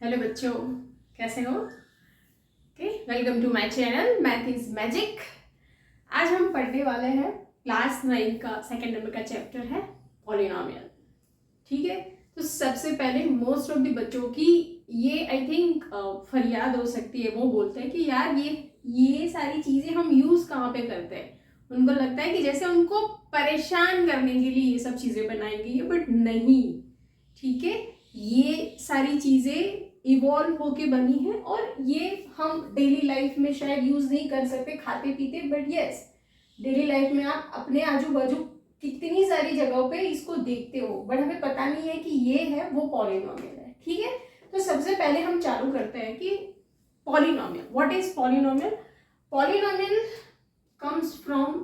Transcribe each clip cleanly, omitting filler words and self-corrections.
Hello बच्चों, कैसे हो? Okay, welcome to my channel math is magic. आज हम पढ़ने वाले हैं क्लास 9 का सेकंड नंबर का चैप्टर है पॉलिनोमियल। ठीक है, तो सबसे पहले मोस्ट ऑफ द बच्चों की ये आई थिंक फरियाद हो सकती है। वो बोलते हैं कि यार ये सारी चीज़ें हम यूज़ कहाँ पे करते हैं। उनको लगता है कि जैसे उनको परेशान करने के लिए ये सब चीज़ें बनाई गई है, बट नहीं। ठीक है, ये सारी चीज़ें इवॉल्व होके बनी है और ये हम डेली लाइफ में शायद यूज़ नहीं कर सकते खाते पीते, बट यस डेली लाइफ में आप अपने आजू बाजू कितनी सारी जगहों पे इसको देखते हो, बट हमें पता नहीं है कि ये है वो पॉलिनोमियल है। ठीक है, तो सबसे पहले हम चालू करते हैं कि polynomial, what is polynomial. Polynomial comes from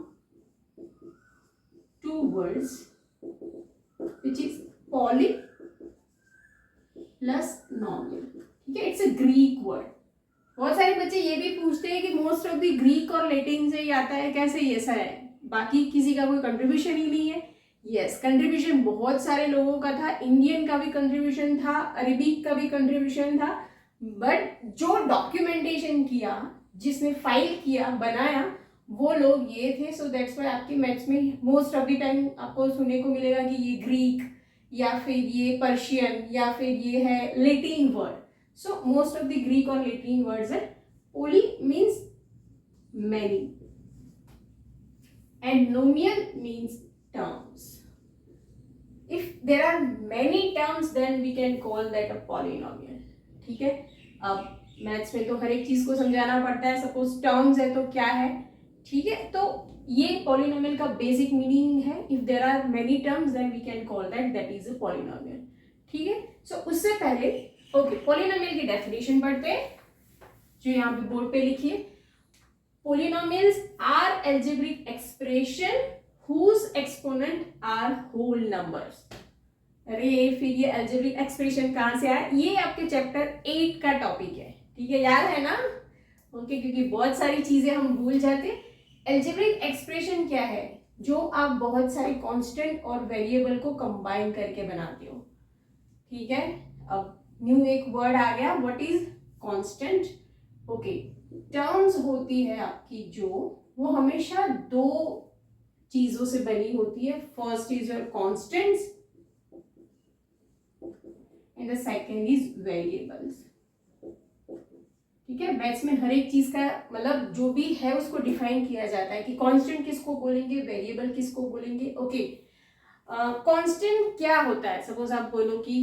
two words which is poly plus nomial। ठीक है, इट्स अ ग्रीक वर्ड। बहुत सारे बच्चे ये भी पूछते हैं कि मोस्ट ऑफ द ग्रीक और लैटिन से ही आता है, कैसे ये ऐसा है, बाकी किसी का कोई कंट्रीब्यूशन ही नहीं है। यस, कंट्रीब्यूशन बहुत सारे लोगों का था। इंडियन का भी कंट्रीब्यूशन था, अरबिक का भी कंट्रीब्यूशन था, बट जो डॉक्यूमेंटेशन किया, जिसने फाइल किया, बनाया, वो लोग ये थे। सो दैट्स वाई आपकी मैथ्स में मोस्ट ऑफ द टाइम आपको सुनने को मिलेगा कि ये ग्रीक या फिर ये पर्शियन या फिर ये है Latin word. So most of the Greek और लैटिन वर्ड्स है। पोली means many and nomial means terms. If there are many terms then we can call that a polynomial। ठीक है, अब मैथ्स में तो हर एक चीज को समझाना पड़ता है। सपोज टर्म्स है तो क्या है, ठीक है, तो ये पॉलिनोमियल का बेसिक मीनिंग है। If there are many terms then we can call that is a polynomial. ठीक है, सो उससे पहले ओके पॉलिनोमियल की डेफिनेशन पढ़ते हैं, जो यहाँ पे बोर्ड पे लिखिए। Polynomials are algebraic expression whose exponent are whole numbers। अरे फिर ये algebraic expression कहाँ से आया? ये आपके चैप्टर 8 का टॉपिक है। ठीक है, याद है ना? ओके, क्योंकि बहुत सारी चीजें हम भूल जाते। algebraic expression क्या है? जो आप बहुत सारे कांस्टेंट और वेरिएबल को कंबाइन करके बनाते हो। ठीक है, अब न्यू एक वर्ड आ गया, what is constant. Okay, terms होती है आपकी जो, वो हमेशा दो चीजों से बनी होती है। First is your constants and the second is variables. ठीक है, मैथ्स में हर एक चीज का मतलब जो भी है उसको डिफाइन किया जाता है कि कांस्टेंट किसको बोलेंगे, वेरिएबल किसको बोलेंगे। ओके, कांस्टेंट क्या होता है? सपोज आप बोलो कि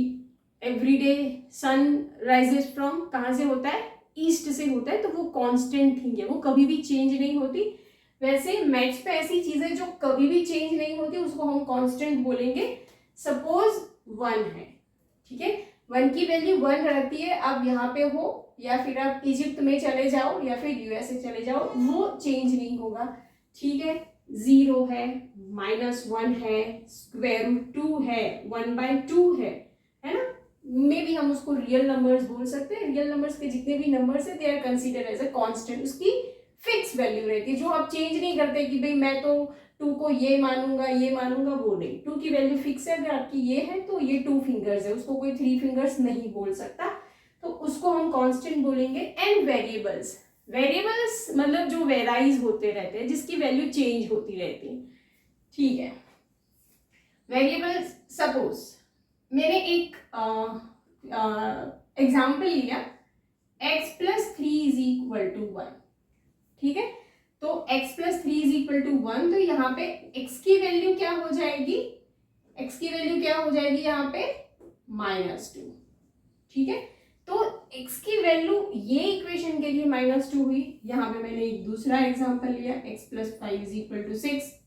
एवरीडे सन राइजेस फ्रॉम, कहाँ से होता है? ईस्ट से होता है, तो वो कांस्टेंट थिंग है, वो कभी भी चेंज नहीं होती। वैसे मैथ्स पे ऐसी चीजें जो कभी भी चेंज नहीं होती उसको हम कांस्टेंट बोलेंगे। सपोज 1 है, ठीक है, 1 की वैल्यू 1 रहती है। आप यहाँ पे हो या फिर आप इजिप्ट में चले जाओ या फिर यूएसए चले जाओ, वो चेंज नहीं होगा। ठीक है, 0 है, -1 है, स्क्वायर रूट 2 है, 1/2 है ना। मे भी हम उसको रियल नंबर्स बोल सकते हैं। रियल नंबर्स के जितने भी नंबर्स है they are consider as a constant. उसकी फिक्स वैल्यू रहती है, जो आप चेंज नहीं करते कि भाई मैं तो 2 को ये मानूंगा ये मानूंगा, वो नहीं। 2 की वैल्यू फिक्स है, अगर आपकी ये है तो ये 2 फिंगर्स है, उसको कोई 3 फिंगर्स नहीं बोल सकता, तो उसको हम कांस्टेंट बोलेंगे। एंड वेरिएबल्स, वेरिएबल्स मतलब जो वेराइज होते रहते हैं, जिसकी वैल्यू चेंज होती रहती है। ठीक है, वेरिएबल्स, सपोज मैंने एक एग्जाम्पल लिया, x + 3 = 1। ठीक है, तो x + 3 = 1, तो यहाँ पे x की वैल्यू क्या हो जाएगी? x की वैल्यू क्या हो जाएगी यहाँ पे? -2। ठीक है, तो x की वैल्यू ये इक्वेशन के लिए -2 हुई। यहाँ पे मैंने एक दूसरा एग्जाम्पल लिया, x + 5 = 6,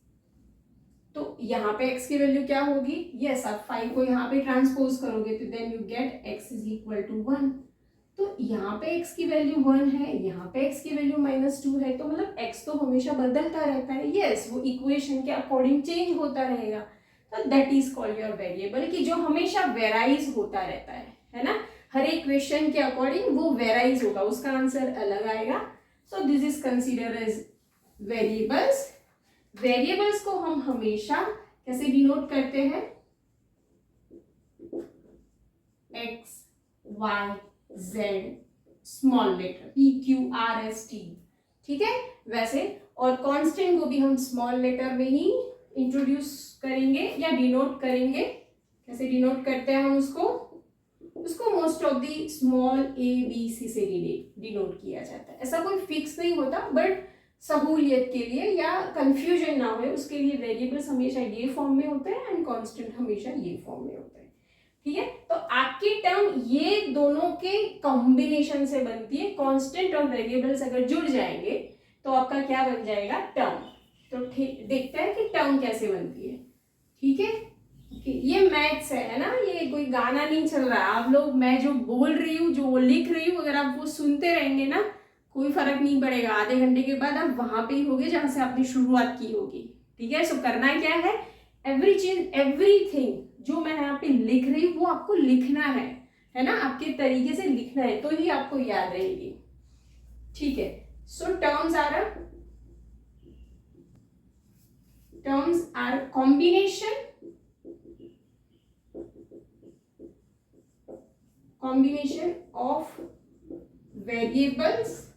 तो यहाँ पे x की वैल्यू क्या होगी? यस, आप 5 को यहाँ पे ट्रांसपोज करोगे तो देन यू गेट x = 1। तो यहाँ पे x की वैल्यू 1 है, यहाँ पे x की वैल्यू -2 है, तो मतलब x तो हमेशा बदलता रहता है। यस, वो इक्वेशन के अकॉर्डिंग चेंज होता रहेगा, तो that is called your variable, कि जो हमेशा वेराइज होता रहता है ना। हर एक क्वेश्चन के अकॉर्डिंग वो वेराइज होगा, उसका आंसर अलग आएगा। So this is consider as variables. Variables को हम हमेशा कैसे डिनोट करते हैं? x, y, Z small letter PQRST, ठीक है वैसे। और कांस्टेंट को भी हम स्मॉल लेटर में ही इंट्रोड्यूस करेंगे या डिनोट करेंगे। कैसे डिनोट करते हैं हम उसको most of the small ABC से डिनोट किया जाता है। ऐसा कोई फिक्स नहीं होता, बट सहूलियत के लिए या कंफ्यूजन ना हो उसके लिए वेरिएबल्स हमेशा ये फॉर्म में होते हैं एंड कांस्टेंट हमेशा ये फॉर्म में होते हैं, ठीक है। तो आपकी टर्म ये दोनों के कॉम्बिनेशन से बनती है। कांस्टेंट और वेरिएबल्स अगर जुड़ जाएंगे तो आपका क्या बन जाएगा, टर्म। तो देखते हैं कि टर्म कैसे बनती है, ठीक है। ये मैथ्स है ना, ये कोई गाना नहीं चल रहा है। आप लोग, मैं जो बोल रही हूँ, जो लिख रही हूँ, अगर आप वो सुनते रहेंगे ना, कोई फर्क नहीं पड़ेगा। आधे घंटे के बाद आप वहां पे ही होगे जहां से आपने शुरुआत की होगी, ठीक है। सो करना क्या है, एवरी चीज एवरीथिंग जो मैं यहाँ पे लिख रही हूँ वो आपको लिखना है ना, आपके तरीके से लिखना है तो ही आपको याद रहेगी, ठीक है। So terms are combination of variables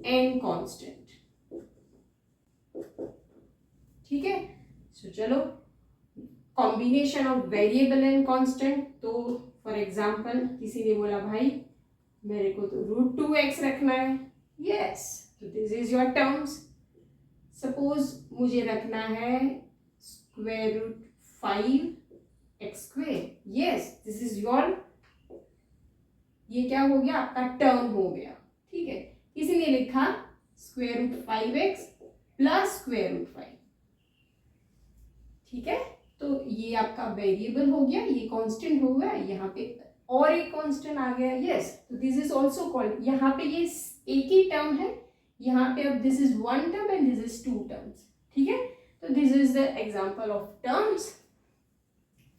and constant, ठीक है। सो चलो, combination of variable and constant. तो फॉर एग्जांपल किसी ने बोला भाई मेरे को तो √2x रखना है, यस, तो this is your terms. Suppose मुझे रखना है √5x², yes, this is your, ये क्या हो गया, आपका टर्म हो गया, ठीक है। किसी ने लिखा √5x + √5, ठीक है। तो ये आपका वेरिएबल हो गया, ये कांस्टेंट हो गया, यहाँ पे और एक कांस्टेंट आ गया, यस। तो दिस इज ऑल्सो कॉल्ड, यहाँ पे ये एक ही टर्म है, यहाँ पे अब this is 1 term and this is 2 terms, ठीक है। तो this is the example of terms.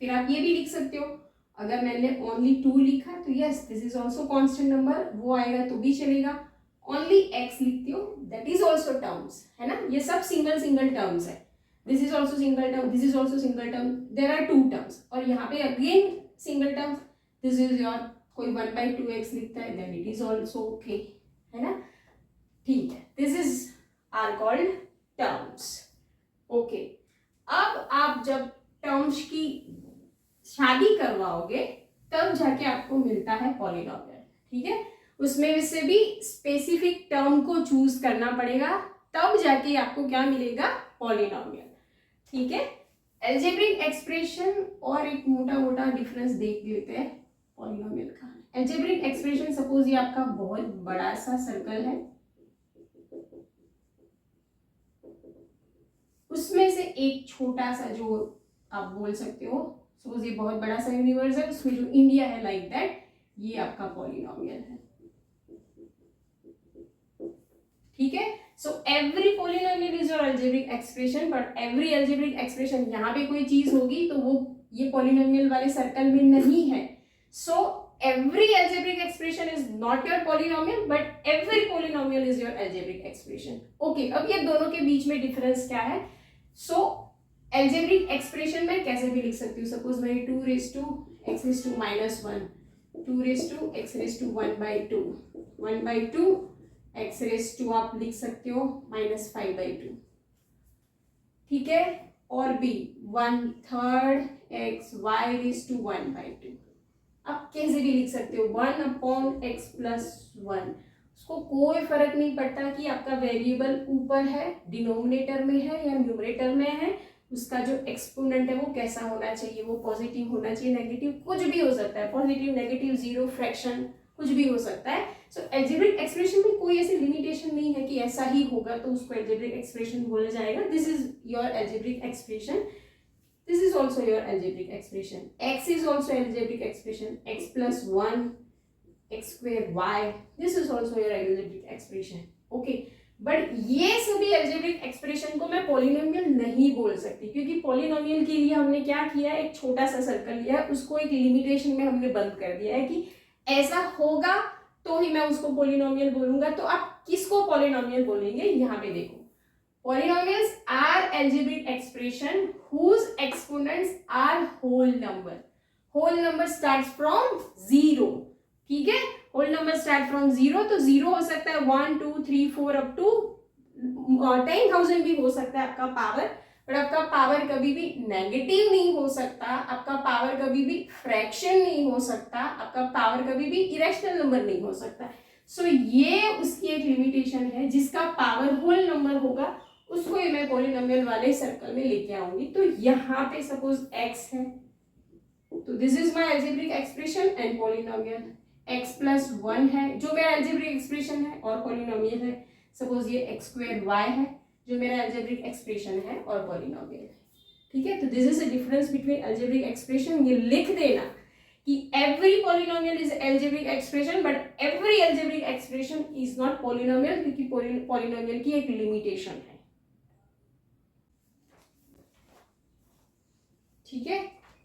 फिर आप ये भी लिख सकते हो, अगर मैंने ओनली 2 लिखा तो yes, this is also constant number, वो आएगा तो भी चलेगा। ओनली x लिखती हो, दैट इज ऑल्सो टर्म्स, है ना। ये सब सिंगल टर्म्स है, this is also single term, this is also single term, there are 2 terms. और यहाँ पे again single terms, this is your, कोई 1/2x लिखता है, then it is also okay, है ना, ठीक है। This is are called terms, okay. अब आप जब टर्म्स की शादी करवाओगे तब जाके आपको मिलता है पॉलिनोमियल, ठीक है। उसमें से भी स्पेसिफिक टर्म को चूज करना पड़ेगा, तब जाके आपको क्या मिलेगा, पॉलिनोमियल, ठीक है। अलजेब्रिक एक्सप्रेशन और एक मोटा डिफरेंस देख लेते हैं पॉलिनोमियल का। अलजेब्रिक एक्सप्रेशन, सपोज ये आपका बहुत बड़ा सा सर्कल है, उसमें से एक छोटा सा जो आप बोल सकते हो, सपोज ये बहुत बड़ा सा यूनिवर्स है, उसमें जो इंडिया है लाइक दैट, ये आपका पॉलिनोमियल है, ठीक है। So every polynomial is your algebraic expression, but every algebraic expression, यहाँ पे कोई चीज होगी तो वो ये पॉलिनोमियल वाले सर्कल में नहीं है। So every algebraic expression is not your polynomial, but every polynomial is your algebraic expression, okay. अब ये दोनों के बीच में डिफरेंस क्या है, सो अलजेब्रिक एक्सप्रेशन में कैसे भी लिख सकती हूँ, सपोज मैं 2x⁻⁻1 2x⁻1/2 1/2 आप लिख सकते हो -5/2, ठीक है। और भी 1/3 xy⁻1/2, आप कैसे भी लिख सकते हो 1/x+1। उसको कोई फर्क नहीं पड़ता कि आपका वेरिएबल ऊपर है, डिनोमिनेटर में है या न्यूमरेटर में है, उसका जो एक्सपोनेंट है वो कैसा होना चाहिए, वो पॉजिटिव होना चाहिए, नेगेटिव, कुछ भी हो सकता है, पॉजिटिव, नेगेटिव, जीरो, फ्रैक्शन, कुछ भी हो सकता है। सो अलजेब्रिक एक्सप्रेशन में कोई ऐसी लिमिटेशन नहीं है कि ऐसा ही होगा तो उसको अलजेब्रिक एक्सप्रेशन बोला जाएगा। This is your algebraic expression, this is also your algebraic expression. x is also algebraic expression, x+1 x²y, this is also your algebraic expression, okay. But ये सभी अलजेब्रिक एक्सप्रेशन को मैं पॉलिनोमियल नहीं बोल सकती, क्योंकि पॉलिनोमियल के लिए हमने क्या किया है, एक छोटा सा सर्कल लिया है, उसको एक लिमिटेशन में हमने बंद कर दिया है कि ऐसा होगा तो ही मैं उसको पॉलिनोमियल बोलूंगा। तो आप किसको पॉलिनोमियल बोलेंगे, यहाँ पे देखो, polynomials are algebraic expression whose exponents are whole number starts from 0, ठीक है। होल स्टार्ट फ्रॉम 0, तो 0 हो सकता है 1 2 3 4 अप टू 10,000 भी हो सकता है आपका पावर, बट आपका पावर कभी भी नेगेटिव नहीं हो सकता, आपका पावर कभी भी फ्रैक्शन नहीं हो सकता, आपका पावर कभी भी इरेशनल नंबर नहीं हो सकता। सो ये उसकी एक लिमिटेशन है, जिसका पावर होल नंबर होगा उसको ही मैं पॉलिनोमियल वाले सर्कल में लेके आऊंगी। तो यहाँ पे सपोज x है, तो this is my algebraic expression and polynomial. x plus 1 है जो मेरा अलजेब्रिक एक्सप्रेशन है और पॉलिनोमियल है। सपोज ये x स्क्वायर y है जो मेरा अलजेब्रिक एक्सप्रेशन है और पॉलिनोमियल है। ठीक है, तो this is a difference between algebraic expression. ये लिख देना कि every polynomial is algebraic expression, but every algebraic expression is not polynomial, क्योंकि पॉलिनोमियल की एक लिमिटेशन है। ठीक है,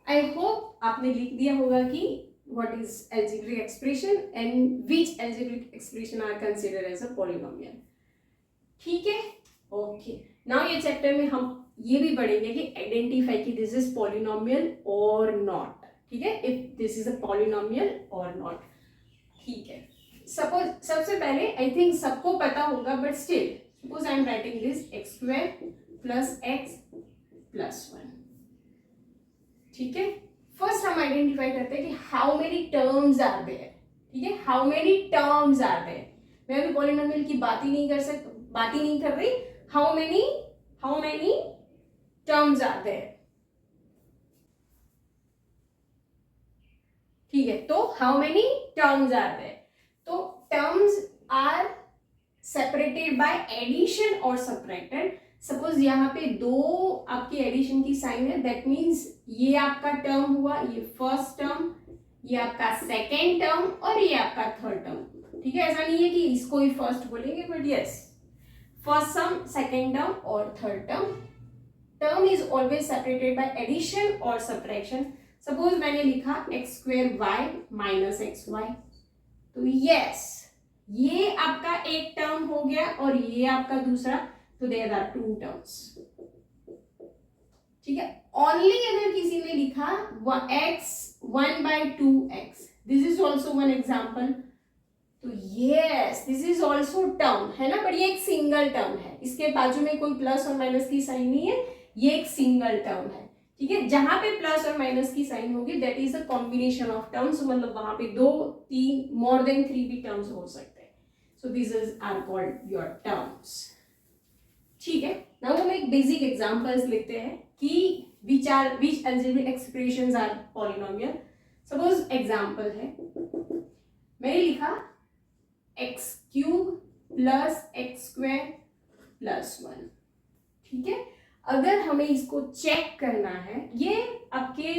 आई होप आपने लिख दिया होगा कि what is algebraic expression and which algebraic expression are considered as a polynomial। ठीक है, ओके। नाउ ये चैप्टर में हम ये भी पढ़ेंगे कि आइडेंटिफाई कि दिस इज पॉलिनोमियल और नॉट। ठीक है, if this is a polynomial और नॉट। ठीक है, सपोज सबसे पहले आई थिंक सबको पता होगा, but still suppose I am writing this x square plus x plus 1। ठीक है, फर्स्ट हम आइडेंटिफाई करते हैं कि how many terms are there. ठीक है, how many terms are there. मैं अभी पॉलिनोमियल की बात ही नहीं कर रही। How many terms are there. ठीक है, तो how many terms are there, तो terms are separated by addition और सबट्रैक्टेड। सपोज यहाँ पे दो आपकी एडिशन की साइन है, दैट मीन्स ये आपका टर्म हुआ, ये फर्स्ट टर्म, ये आपका सेकेंड टर्म और ये आपका थर्ड टर्म। ठीक है, ऐसा नहीं है कि इसको ही फर्स्ट बोलेंगे, but yes, first term, second term और third term. Term is always separated by addition और सबट्रैक्शन। सपोज मैंने लिखा x square y minus x y, तो यस ये आपका एक टर्म हो गया और ये आपका दूसरा, तो देयर आर टू टर्म्स। ठीक है, ओनली अगर किसी ने लिखा x 1/2x, this is also one example, तो yes this is also term है ना, बट ये एक सिंगल टर्म है, इसके बाजू में कोई प्लस और माइनस की साइन नहीं है, ये एक सिंगल टर्म है। ठीक है, जहां पे प्लस और माइनस की साइन होगी that is a combination of terms, मतलब वहां पे 2 3 मोर देन 3 भी टर्म्स हो सकते हैं। So this is are called your terms. ठीक है, नाउ हम एक बेसिक एग्जांपल्स लिखते हैं कि which algebraic expressions are polynomial। Suppose example है, मैंने लिखा x cube plus x square plus 1। ठीक है, अगर हमें इसको चेक करना है, ये आपके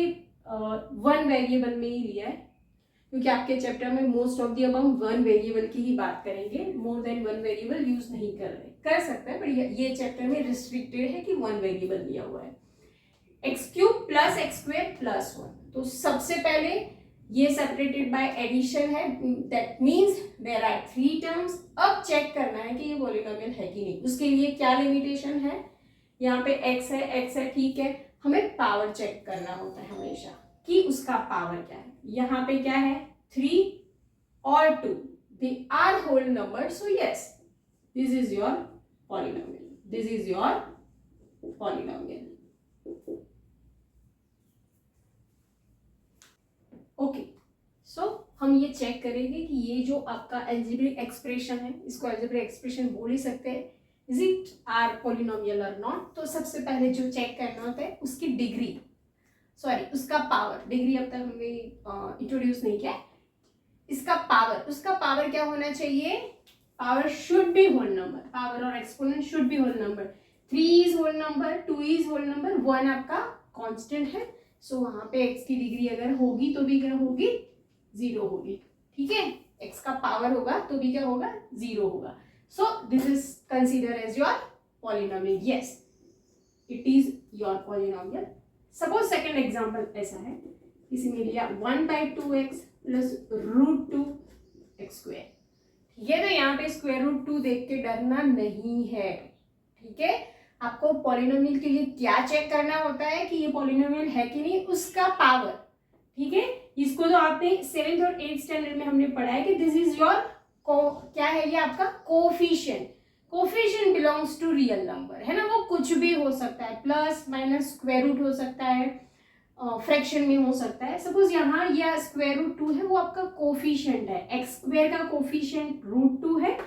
वन वेरिएबल में ही लिया है, क्योंकि आपके चैप्टर में मोस्ट ऑफ दी अब हम वन वेरिएबल की ही बात करेंगे, more than one variable use नहीं कर रहे, कर सकते हैं, बट ये चैप्टर में रिस्ट्रिक्टेड है कि वन वेरिएबल लिया हुआ है। X cube plus x square plus 1, तो सबसे पहले ये सेपरेटेड बाय एडिशन है, that means there are 3 terms. अब चेक करना है कि ये पॉलिनोमियल है कि नहीं, उसके लिए क्या लिमिटेशन है, यहाँ पे x है, ठीक है, हमें पावर चेक करना होता है हमेशा कि उसका पावर क्या है। यहाँ पे क्या है, 3 और 2, they are whole number, so yes this is your polynomial, this is your polynomial. Okay, so हम ये चेक करेंगे कि ये जो आपका अलजेब्रिक एक्सप्रेशन है, इसको अलजेब्रिक एक्सप्रेशन बोल ही सकते हैं, इज इट आर पॉलिनोमियल और नॉट। तो सबसे पहले जो चेक करना होता है उसकी डिग्री, सॉरी उसका पावर, डिग्री अब तक हमने इंट्रोड्यूस नहीं किया, इसका पावर, उसका पावर क्या होना चाहिए, power should be whole number, power और exponent should be whole number. 3 is whole number, 2 is whole number, 1 आपका कांस्टेंट है, सो वहां पे x की डिग्री अगर होगी तो भी क्या होगी, 0 होगी। ठीक है, x का पावर होगा तो भी क्या होगा, 0 होगा। So this is consider as your polynomial, yes it is your polynomial. Suppose second example ऐसा है, किसी ने लिया 1/2x प्लस √2x स्क्वायर। ठीक है, तो यहाँ पे स्क्वायर रूट 2 देख के डरना नहीं है। ठीक है, आपको पॉलिनोमियल के लिए क्या चेक करना होता है कि ये पॉलिनोमियल है कि नहीं, उसका पावर। ठीक है, इसको तो आपने 7th और 8th स्टैंडर्ड में हमने पढ़ा है कि दिस इज योर क्या है ये आपका coefficient. Coefficient belongs to real number, है ना, वो कुछ भी हो सकता है, प्लस माइनस स्क्वायर रूट हो सकता है, फ्रैक्शन में हो सकता है। सपोज यहाँ यह स्क्वायर रूट 2 है, वो आपका कोफिशिएंट है। एक्स स्क्वायर का कोफिशिएंट रूट 2 है,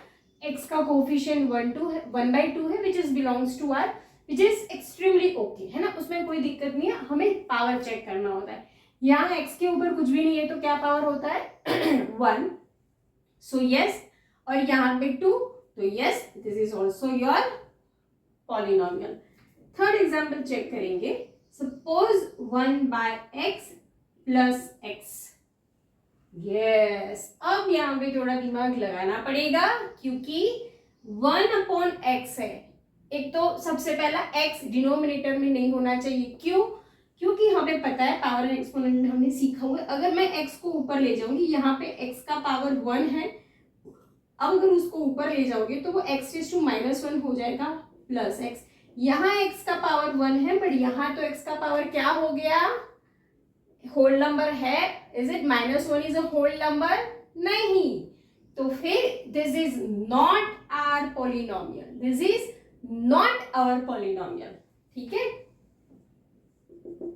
एक्स का कोफिशिएंट 1/2 है, which is belongs to R, which is extremely okay, है ना, उसमें कोई दिक्कत नहीं है। हमें पावर चेक करना होता है। यहाँ एक्स के ऊपर कुछ भी नहीं है तो क्या पावर होता है 1, सो यस। और यहाँ पे 2, तो yes, this is also your polynomial. Third example check करेंगे। Suppose 1/x plus x. Yes, अब यहाँ पे थोड़ा दिमाग लगाना पड़ेगा क्योंकि 1/x है। एक तो सबसे पहला x डिनोमिनेटर में नहीं होना चाहिए। क्यों? क्योंकि हमें पता है पावर एंड एक्सपोनेंट में हमने सीखा हुआ है, अगर मैं x को ऊपर ले जाऊंगी, यहाँ पे x का पावर 1 है, अब अगर उसको ऊपर ले जाओगे तो वो x⁻1 हो जाएगा प्लस x। यहाँ x का पावर 1 है, बट यहाँ तो x का पावर क्या हो गया, होल नंबर है। Is it -1 is a whole number? नहीं, तो फिर this is not our polynomial, this is not our polynomial. ठीक है,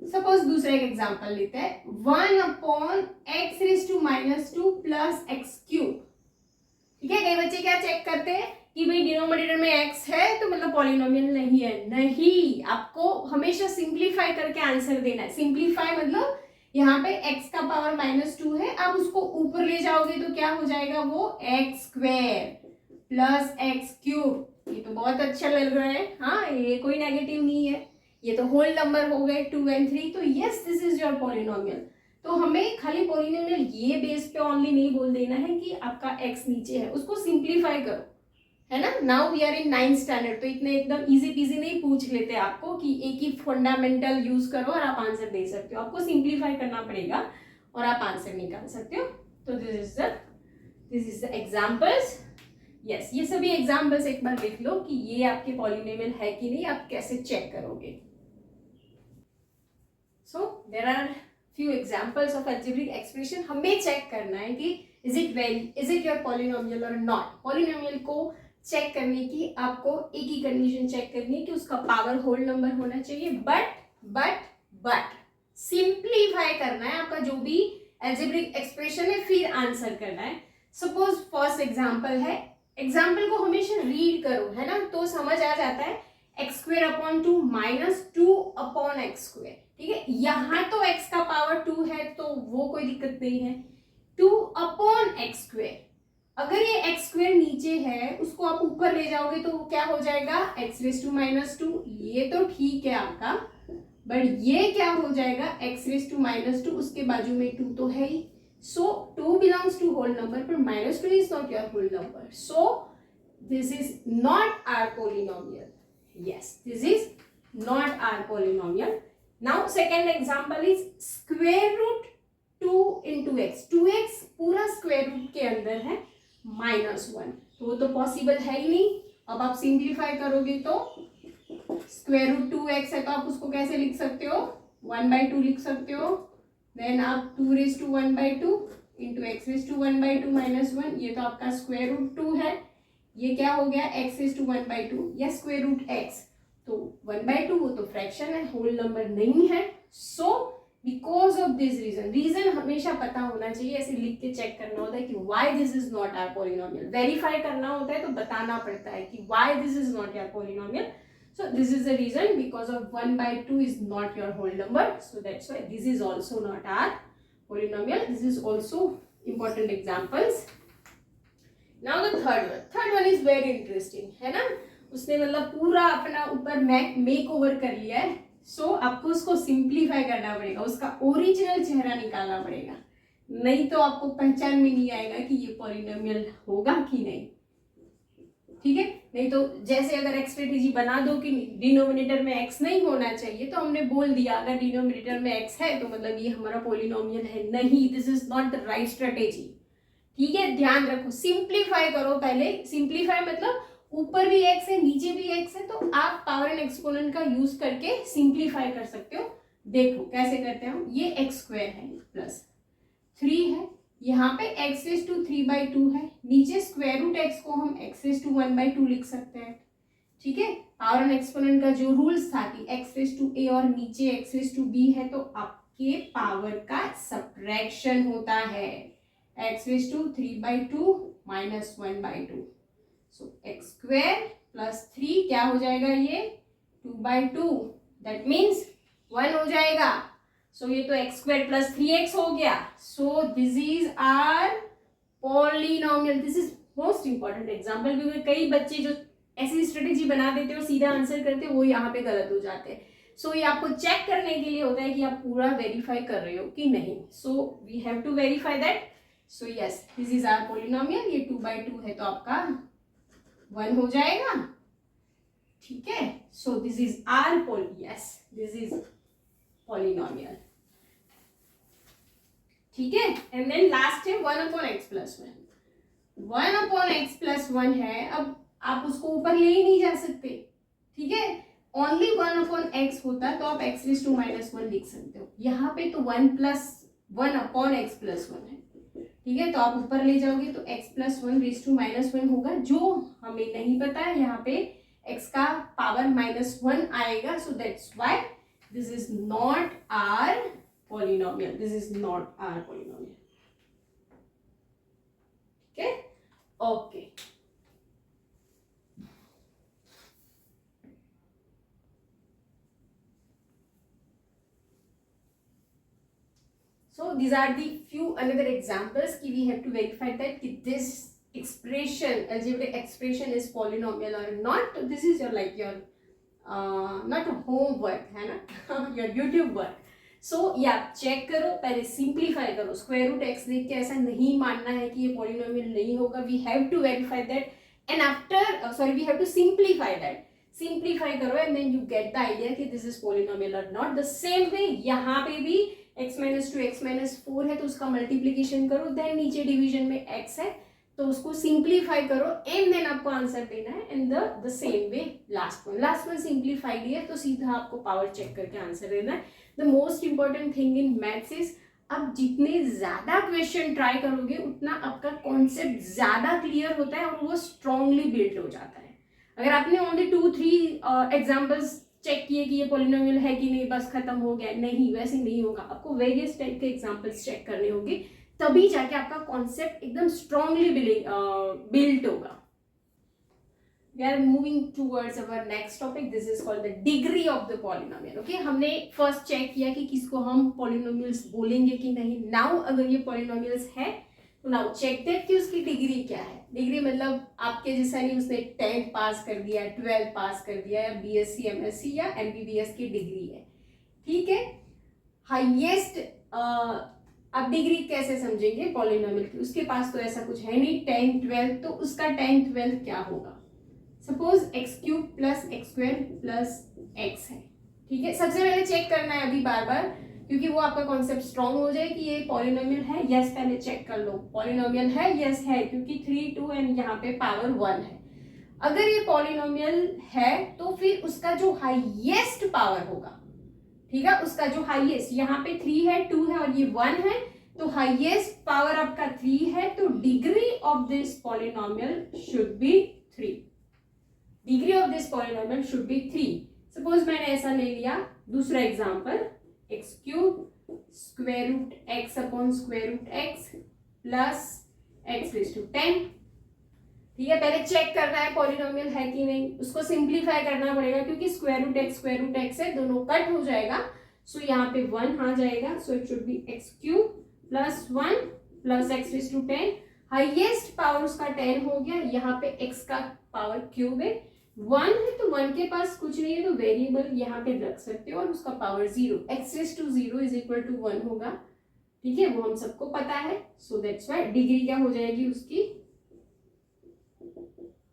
सपोज दूसरा एक एग्जांपल लेते हैं, 1/x⁻² प्लस x³। ठीक है, कई बच्चे क्या चेक करते हैं कि भाई डिनोमिनेटर में x है तो मतलब पॉलिनोमियल नहीं है। नहीं, आपको हमेशा सिंप्लीफाई करके आंसर देना है। सिंप्लीफाई मतलब यहाँ पे x का पावर -2 है, आप उसको ऊपर ले जाओगे तो क्या हो जाएगा, वो x² प्लस x³। ये तो बहुत अच्छा लग रहा है, हाँ, ये कोई नेगेटिव नहीं है, ये तो होल नंबर हो गए 2 और 3, तो yes, this is your polynomial. तो हमें खाली पॉलिनोमियल ये बेस पे ओनली नहीं बोल देना है कि आपका x नीचे है, उसको सिंप्लीफाई करो, है ना। Now we are in 9th standard, तो इतने एकदम इजी पीजी नहीं पूछ लेते आपको कि एक ही फंडामेंटल यूज करो और आप आंसर दे सकते हो। आपको सिंप्लीफाई करना पड़ेगा और आप आंसर निकाल सकते हो। तो this is the examples. Yes, ये सभी एग्जाम्पल्स एक बार देख लो कि ये आपके पॉलिनोमियल है कि नहीं, आप कैसे चेक करोगे। So there are few examples of algebraic expression। हमें चेक करना है कि is it your polynomial or not। Polynomial को चेक करने की आपको एक ही कंडीशन चेक करनी है कि उसका पावर होल नंबर होना चाहिए, बट सिंप्लीफाई करना है आपका जो भी algebraic expression है, फिर आंसर करना है। सपोज फर्स्ट एग्जाम्पल है, एग्जाम्पल को हमेशा रीड करो, है ना, तो समझ आ जाता है। x²/2 -2/x²। ठीक है, यहाँ तो x का पावर 2 है तो वो कोई दिक्कत नहीं है, 2/x²। अगर ये x² नीचे है, उसको आप ऊपर ले जाओगे तो क्या हो जाएगा, x⁻²। ये तो ठीक है आपका, बट ये क्या हो जाएगा, x⁻², उसके बाजू में 2 तो है ही, so 2 belongs to whole number, पर -2 is not your whole number, so this is not our polynomial. Yes, this is not our polynomial. Now second example is square root 2 into x। 2x पूरा square root के अंदर है, -1, तो वो तो possible है ही नहीं। अब आप सिंप्लीफाई करोगे तो स्क्वायर रूट 2x है तो आप उसको कैसे लिख सकते हो, 1/2 लिख सकते हो। देन आप 2⁻² इंटू x⁻1/2 -1, ये तो आपका स्क्वायर रूट 2 है। ये क्या हो गया, x⁻1/2 या स्क्वायर रूट x, तो 1/2 वो तो फ्रैक्शन है, होल नंबर नहीं है। So because of this reason हमेशा पता होना चाहिए, ऐसे लिख के चेक करना होता है कि why this is not our polynomial. Verify करना होता है तो बताना पड़ता है कि why this is not your polynomial. So this is the reason, because of 1/2 is not your whole number, so that's why this is also not our polynomial. This is also important examples. Now the third one is very interesting, है ना, उसने मतलब पूरा अपना ऊपर make over कर लिया है। सो आपको उसको सिंप्लीफाई करना पड़ेगा, उसका ओरिजिनल चेहरा निकालना पड़ेगा, नहीं तो आपको पहचान में नहीं आएगा कि ये पॉलिनोमियल होगा कि नहीं। ठीक है, नहीं तो जैसे अगर x स्ट्रेटेजी बना दो कि डिनोमिनेटर में x नहीं होना चाहिए, तो हमने बोल दिया अगर डिनोमिनेटर में x है तो मतलब ये हमारा पॉलिनोमियल है। नहीं, this is not the right strategy. ठीक है, ध्यान रखो, सिंप्लीफाई करो पहले। सिंप्लीफाई मतलब ऊपर भी x है नीचे भी x है, तो आप पावर एंड एक्सपोनेंट का यूज करके सिंप्लीफाई कर सकते हो। देखो कैसे करते हैं हम, ये x² है प्लस 3 है, यहाँ पे x रेज टू 3/2 है, नीचे स्क्वायर रूट x को हम x रेज टू 1/2 लिख सकते हैं, ठीक है। पावर एंड एक्सपोनेंट का जो रूल्स था कि x रेज टू a और नीचे x रेज टू b है, तो आपके पावर का सब्ट्रैक्शन होता है, x raise to 3/2 minus 1/2, so x square plus 3 क्या हो जाएगा, ये 2/2, दैट मीन्स 1 हो जाएगा। सो ये तो x स्क्वायर प्लस 3x हो गया। So this is our polynomial. This is most important example, क्योंकि कई बच्चे जो ऐसी स्ट्रेटेजी बना देते हैं और सीधा आंसर करते हैं, वो यहाँ पे गलत हो जाते हैं। सो ये आपको चेक करने के लिए होता है कि आप पूरा वेरीफाई कर रहे हो कि नहीं। So we have to verify that. So yes, this is our polynomial. ये 2/2 है तो आपका 1 हो जाएगा, ठीक है। So this is our yes, this is polynomial, ठीक है। एंड देन लास्ट है 1/x+1। 1/x+1 है, अब आप उसको ऊपर ले ही नहीं जा सकते, ठीक है। ओनली 1/x होता तो आप x रेज टू -1 लिख सकते हो। यहाँ पे तो 1/x+1 है, ठीक है। तो आप ऊपर ले जाओगे तो x+1 रेज टू -1 होगा, जो हमें नहीं पता है। यहाँ पे x का पावर -1 आएगा, so that's why this is not our polynomial, this is not our polynomial, ठीक है। Okay, so these are the few another examples कि we have to verify that कि this expression, algebraic expression is polynomial or not. This is your like your not a homework है ना your YouTube work. So ये आप check करो, पहले simplify करो, square root x देख के ऐसा नहीं मानना है कि ये पॉलिनोमियल नहीं होगा। We have to verify that and after sorry we have to simplify that. Simplify करो and then you get the idea कि दिस इज पॉलिनोमियल और नॉट। द सेम वे यहाँ पे भी x - 2 x - 4 है तो उसका मल्टीप्लीकेशन करो, देन नीचे डिवीजन में x है तो उसको सिंप्लीफाई करो एंड देन आपको आंसर देना है। And the same way last one simplified है तो सीधा आपको पावर चेक करके आंसर देना है। The most important thing in maths is अब जितने ज्यादा क्वेश्चन ट्राई करोगे उतना आपका कॉन्सेप्ट ज्यादा क्लियर होता है और वो स्ट्रांगली बिल्ड हो जाता है। अगर आपने ओनली 2-3 एग्जाम्पल्स चेक किए कि ये पॉलिनोमियल है कि नहीं, बस खत्म हो गया, नहीं, वैसे नहीं होगा। आपको वेरियस टाइप के एग्जाम्पल्स चेक करने होंगे, तभी जाके आपका कॉन्सेप्ट एकदम स्ट्रांगली बिल्ट होगा। We are moving towards our next topic. This is called the degree of the polynomial. Okay, हमने फर्स्ट चेक किया कि किसको हम पॉलिनोमियल्स बोलेंगे कि नहीं। नाउ अगर ये पॉलिनोमियल्स है तो नाउ चेक दैट कि उसकी डिग्री क्या है। डिग्री मतलब आपके जैसा नहीं उसने 10th पास कर दिया, 12th पास कर दिया, या BSc MSc या MBBS की डिग्री है, ठीक है। हाईएस्ट अब डिग्री कैसे समझेंगे पॉलिनोमियल की, उसके पास तो ऐसा कुछ है नहीं 10th 12th, तो उसका 10th 12th क्या होगा। सपोज x³ + x² + x है, ठीक है। सबसे पहले चेक करना है अभी बार बार, क्योंकि वो आपका कॉन्सेप्ट स्ट्रांग हो जाए कि ये पॉलिनोमियल है। यस, पहले चेक कर लो पॉलिनोमियल है, यस है, क्योंकि 3 2 एंड यहाँ पे पावर 1 है। अगर ये पॉलिनोमियल है तो फिर उसका जो हाईएस्ट पावर होगा, ठीक है, उसका जो हाईएस्ट, यहाँ पे 3 है, 2 है और ये 1 है, तो हाईएस्ट पावर आपका 3 है, तो degree of this polynomial should be 3। Degree of this polynomial should be 3। Suppose मैंने ऐसा ले लिया, दूसरा example x³ √x/√x plus x⁻10, ठीक है। पहले चेक करना है पॉलिनोमियल है कि नहीं, उसको सिंप्लीफाई करना पड़ेगा क्योंकि √x है, दोनों कट हो जाएगा। सो यहाँ पे 1 आ जाएगा, so it should be x³ + 1 + x⁻10। Highest power उसका 10 हो गया, यहाँ पे x का पावर क्यूब है, 1 है तो 1 के पास कुछ नहीं है तो वेरिएबल यहाँ पे रख सकते हो और उसका पावर 0, x⁻0 = 1 होगा, ठीक है, वो हम सबको पता है। सो दैट्स व्हाई डिग्री क्या हो जाएगी उसकी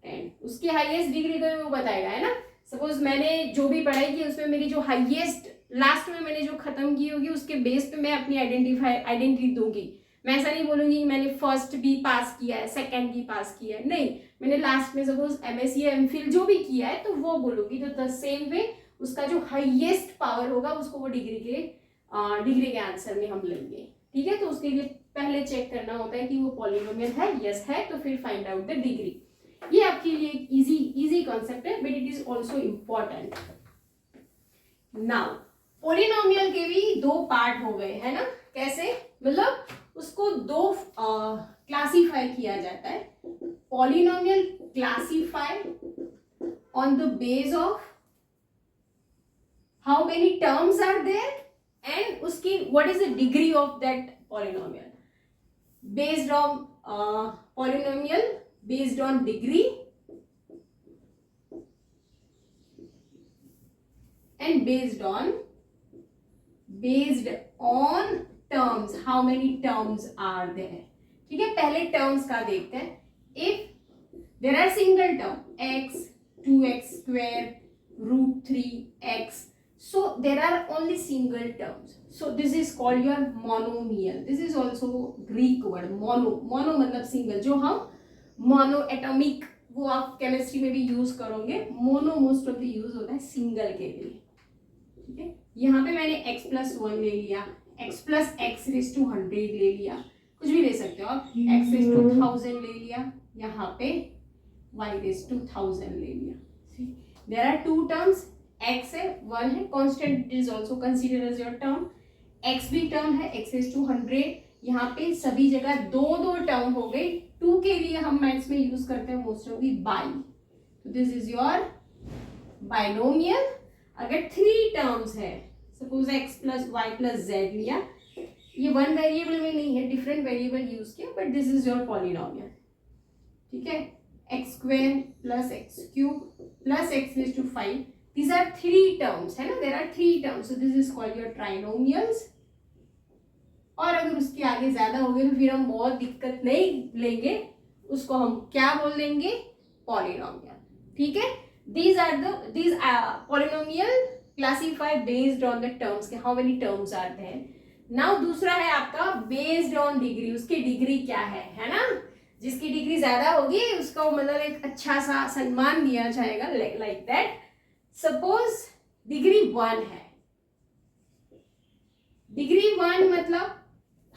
10। उसकी हाईएस्ट डिग्री तो वो बताएगा, है ना। सपोज मैंने जो भी पढ़ाई की उसमें मेरी जो हाईएस्ट लास्ट में मैंने जो खत्म की होगी उसके बेस पे मैं अपनी आइडेंटिटी दूंगी। मैं ऐसा नहीं बोलूंगी कि मैंने फर्स्ट भी पास किया है, सेकंड भी पास किया है, नहीं, मैंने लास्ट में सपोज MSc या MPhil जो भी किया है तो वो बोलूंगी। तो द सेम वे उसका जो हाईएस्ट पावर होगा उसको वो डिग्री के आंसर में हम लेंगे, ठीक है। तो उसके लिए पहले चेक करना होता है कि वो पॉलिनोमियल है, यस है, तो फिर फाइंड आउट द डिग्री। ये आपके लिए एक इजी कॉन्सेप्ट है, but it is also important. Now polynomial के भी दो पार्ट हो गए है ना, कैसे, मतलब उसको दो क्लासीफाई किया जाता है। Polynomial classified on the base of how many terms are there and उसकी what is the degree of that polynomial, based on polynomial based on degree and based on terms, how many terms are there। ठीक है, पहले terms का देखते हैं। if there are single term x 2x square √3x, so there are only single terms, so this is called your monomial। this is also Greek word mono मतलब single, जो हम mono atomic वो आप chemistry में भी use करोगे, mono most of the use होता है सिंगल के लिए। ठीक है, यहाँ पे मैंने x+1 ले लिया, x+x⁻100 ले लिया, कुछ भी ले सकते हो आप, x⁻1000 ले लिया, यहाँ पे y⁻1000 ले लिया। There are two terms, x है, 1 है, constant is also consider as your term, x भी टर्म है, x⁻100, यहाँ पे सभी जगह दो टर्म हो गई। 2 के लिए हम मैथ्स में यूज करते हैं मोस्ट ऑफ दी बाई, तो दिस इज योर बाइनोमियल। अगर 3 टर्म्स है, सपोज x+y+z लिया, ये 1 वेरिएबल में नहीं है, डिफरेंट वेरिएबल यूज किया, but this is your polynomial. ठीक है, x² + x³ + x⁵, these are 3 terms है ना, there are 3 terms, so this is called your trinomials। और अगर उसके आगे ज्यादा हो गए तो फिर हम बहुत दिक्कत नहीं लेंगे, उसको हम क्या बोल देंगे, पॉलिनोमियल। ठीक है, these polynomial classified based on the terms के how many terms are there। now दूसरा है आपका based on degree, उसकी डिग्री क्या है ना, जिसकी डिग्री ज्यादा होगी उसको मतलब एक अच्छा सा सम्मान दिया जाएगा, like that। suppose डिग्री 1 है, डिग्री 1 मतलब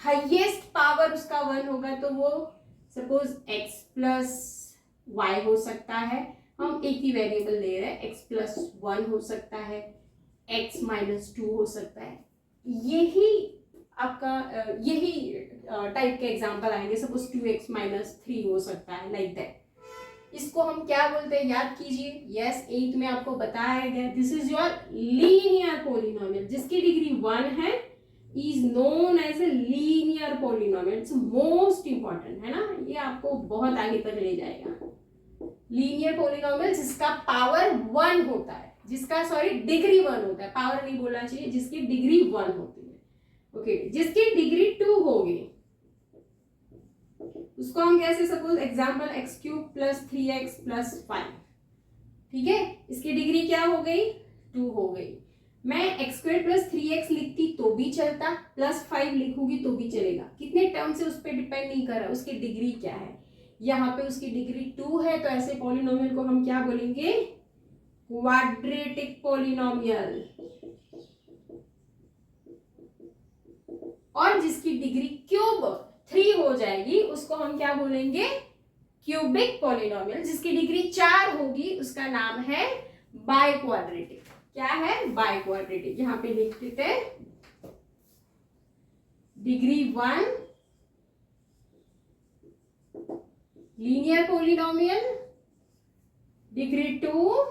हाईएस्ट पावर उसका 1 होगा, तो वो सपोज x+y हो सकता है, हम एक ही वेरिएबल ले रहे हैं, x+1 हो सकता है, x-2 हो सकता है, यही आपका यही टाइप के एग्जांपल आएंगे। सपोज 2x-3 हो सकता है, लाइक दैट। इसको हम क्या बोलते हैं, याद कीजिए, यस 8 में आपको बताया गया, this is your linear polynomial, जिसकी डिग्री 1 है is known as a linear polynomial. It's most important है ना, ये आपको बहुत आगे तक ले जाएगा। लीनियर पॉलिनोमियल जिसका पावर 1 होता है, जिसका सॉरी डिग्री 1 होता है, पावर नहीं बोलना चाहिए, जिसकी डिग्री 1 होती है। ओके, जिसकी डिग्री 2 होगी उसको हम कैसे, सपोज एग्जांपल x³ + 3x + 5। ठीक है, इसकी डिग्री क्या हो गई, 2 हो गई। मैं x² + 3x लिखती तो भी चलता, +5 लिखूंगी तो भी चलेगा, कितने टर्म से उस पर डिपेंड नहीं कर रहा, उसकी डिग्री क्या है। यहाँ पे उसकी डिग्री 2 है, तो ऐसे पॉलिनोमियल को हम क्या बोलेंगे, क्वाड्रेटिक पॉलिनोमियल। और जिसकी डिग्री क्यूब 3 हो जाएगी उसको हम क्या बोलेंगे, क्यूबिक पॉलिनोमियल। जिसकी डिग्री 4 होगी उसका नाम है बाई क्वाड्रेटिक। क्या है, बाई क्वाड्रेटिक। यहाँ पे लिख देते हैं degree 1 linear polynomial, degree 2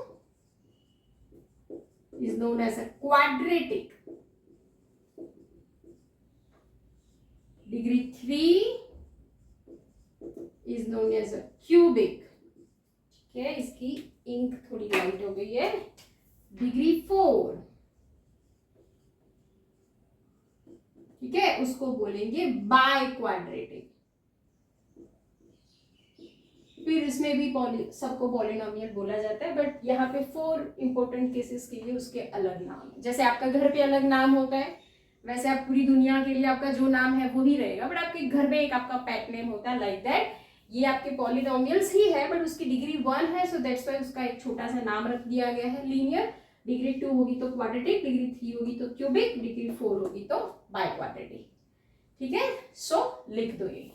is known as a quadratic, degree 3 is known as a cubic। ठीक है, इसकी इंक थोड़ी लाइट हो गई है। डिग्री 4, ठीक है, उसको बोलेंगे बाय क्वाड्रेटिक। फिर इसमें भी सबको पॉलिनोमियल बोला जाता है, बट यहाँ पे 4 इंपॉर्टेंट केसेस के लिए उसके अलग नाम है। जैसे आपका घर पे अलग नाम होता है, वैसे आप पूरी दुनिया के लिए आपका जो नाम है वो ही रहेगा, बट आपके घर में एक आपका पेट नेम होता है, लाइक दैट। ये आपके पॉलिनोमियल्स ही है, बट उसकी डिग्री 1 है, सो दैट्स वाई उसका एक छोटा सा नाम रख दिया गया है लीनियर। डिग्री 2 होगी तो क्वाड्रेटिक, डिग्री 3 होगी तो क्यूबिक, डिग्री 4 होगी तो बाय क्वाड्रेटिक। ठीक है, सो लिख दो ये।